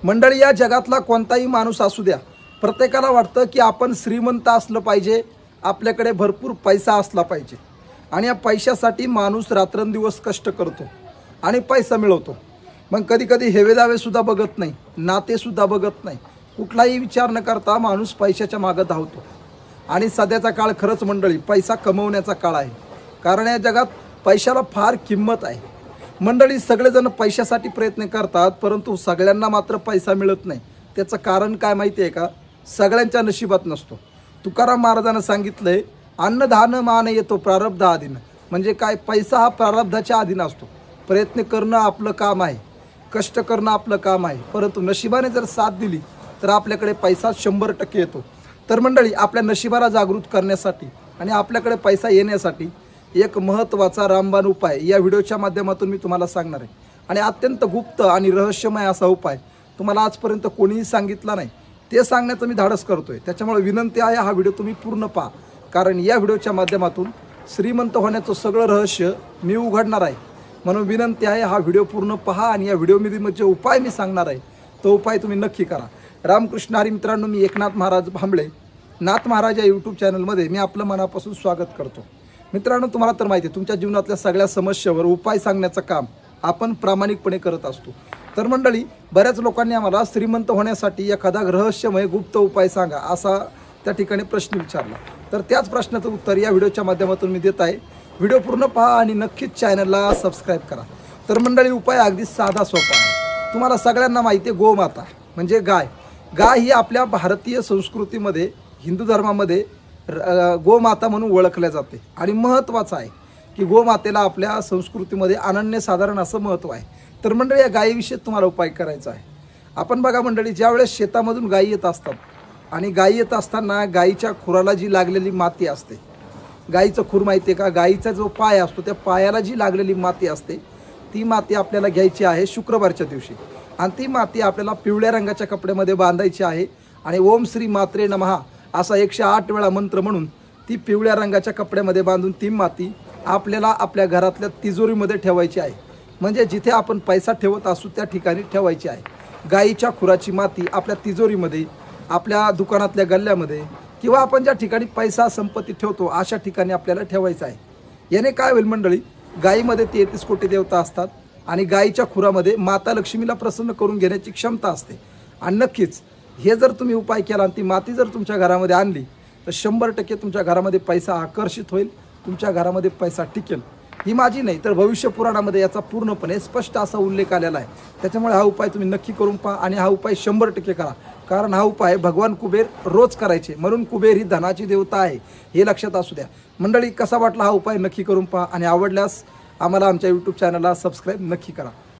मंडळी, या जगातला कोणताही माणूस असू द्या, प्रत्येकाला वाटतं की आपण श्रीमंत असलं पाहिजे, आपल्याकडे भरपूर पैसा असला पाहिजे आणि या पैशासाठी माणूस रात्रंदिवस कष्ट करतो आणि पैसा मिळवतो। मग कधी कधी हेवेदावेसुद्धा बघत नाही, नातेसुद्धा बघत नाही, कुठलाही विचार न करता माणूस पैशाच्या मागे धावतो। आणि सध्याचा काळ खरंच मंडळी पैसा कमवण्याचा काळ आहे, कारण या जगात पैशाला फार किंमत आहे। मंडळी, सगळेजण पैशासाठी प्रयत्न करतात, परंतु सगळ्यांना मात्र पैसा मिळत नाही। त्याचं कारण काय माहिती आहे का? सगळ्यांच्या नशिबात नसतो। तुकाराम महाराजांना सांगितलंय, अन्नधान मान येतो प्रारब्ध अधीन। म्हणजे काय? पैसा हा प्रारब्धाच्या अधीन असतो। प्रयत्न करणं आपलं काम आहे, कष्ट करणं आपलं काम आहे, परंतु नशिबाने जर साथ दिली तर आपल्याकडे पैसा 100% येतो। तर मंडळी, आपल्या नशिबाला जागृत करण्यासाठी आणि आपल्याकडे पैसा येण्यासाठी एक महत्त्वाचा रामबाण उपाय या व्हिडिओच्या माध्यमातून मी तुम्हाला सांगणार आहे। आणि अत्यंत गुप्त आणि रहस्यमय असा उपाय तुम्हाला आजपर्यंत कोणीही सांगितला नाही, ते सांगण्याचं मी धाडस करतोय। त्याच्यामुळे विनंती आहे, हा व्हिडिओ तुम्ही पूर्ण पहा, कारण या व्हिडिओच्या माध्यमातून श्रीमंत होण्याचं सगळं रहस्य मी उघडणार आहे। म्हणून विनंती आहे, हा व्हिडिओ पूर्ण पहा आणि या व्हिडिओमध्ये जे उपाय मी सांगणार आहे तो उपाय तुम्ही नक्की करा। रामकृष्ण हरी मित्रांनो, मी एकनाथ महाराज भांबळे, नाथ महाराज या यूट्यूब चॅनलमध्ये मी आपलं मनापासून स्वागत करतो। मित्रांनो, तुम्हाला तर माहिती आहे, तुमच्या जीवनातल्या सगळ्या समस्यावर उपाय सांगण्याचं काम आपण प्रामाणिकपणे करत असतो। तर मंडळी, बऱ्याच लोकांनी आम्हाला श्रीमंत होण्यासाठी एखादा रहस्यमय गुप्त उपाय सांगा असा त्या ठिकाणी प्रश्न विचारला। तर त्याच प्रश्नाचं उत्तर या व्हिडिओच्या माध्यमातून मी देत आहे। व्हिडिओ पूर्ण पहा आणि नक्कीच चॅनलला सबस्क्राईब करा। तर मंडळी, उपाय अगदी साधा सोपा आहे। तुम्हाला सगळ्यांना माहिती आहे, गोमाता म्हणजे गाय। गाय ही आपल्या भारतीय संस्कृतीमध्ये, हिंदू धर्मामध्ये गोमाता म्हणून ओळखल्या जाते। आणि महत्त्वाचं आहे की गोमातेला आपल्या संस्कृतीमध्ये अनन्यसाधारण असं महत्त्व आहे। तर मंडळी, या गायीविषयी तुम्हाला उपाय करायचा आहे। आपण बघा मंडळी, ज्यावेळेस शेतामधून गायी येत असतात आणि गायी येत असताना गायीच्या खुराला जी लागलेली माती असते, गायीचं खूर माहिती आहे का? गायीचा जो पाय असतो त्या पायाला जी लागलेली माती असते ती माती आपल्याला घ्यायची आहे शुक्रवारच्या दिवशी, आणि ती माती आपल्याला पिवळ्या रंगाच्या कपड्यामध्ये बांधायची आहे आणि ओम श्री मात्रे नमः असा 108 वेळा मंत्र म्हणून ती पिवळ्या रंगाच्या कपड्यामध्ये बांधून ती माती आपल्याला आपल्या घरातल्या तिजोरीमध्ये ठेवायची आहे। म्हणजे जिथे आपण पैसा ठेवत असू त्या ठिकाणी ठेवायची आहे। गायीच्या खुराची माती आपल्या तिजोरीमध्ये, आपल्या दुकानातल्या गल्ल्यामध्ये किंवा आपण ज्या ठिकाणी पैसा संपत्ती ठेवतो अशा ठिकाणी आपल्याला ठेवायचं आहे। याने काय होईल मंडळी, गायीमध्ये 33 कोटी देवता असतात आणि गायीच्या खुरामध्ये माता लक्ष्मीला प्रसन्न करून घेण्याची क्षमता असते। आणि नक्कीच हे जर तुम्ही उपाय केला आणि ती माती जर तुमच्या घरामध्ये आणली तर 100% तुमच्या घरामध्ये पैसा आकर्षित होईल, तुमच्या घरामध्ये पैसा टिकेल। ही माझी नाही तर भविष्य पुराणामध्ये याचा पूर्णपणे स्पष्ट असा उल्लेख आलेला आहे। त्याच्यामुळे हा उपाय तुम्ही नक्की करून पहा आणि हा उपाय 100% करा, कारण हा उपाय भगवान कुबेर रोज करायचे, म्हणून कुबेर ही धनाची देवता आहे, हे लक्षात असू द्या। मंडळी, कसा वाटला हा उपाय नक्की करून पहा आणि आवडल्यास आम्हाला आमच्या यूट्यूब चॅनलला सबस्क्राईब नक्की करा।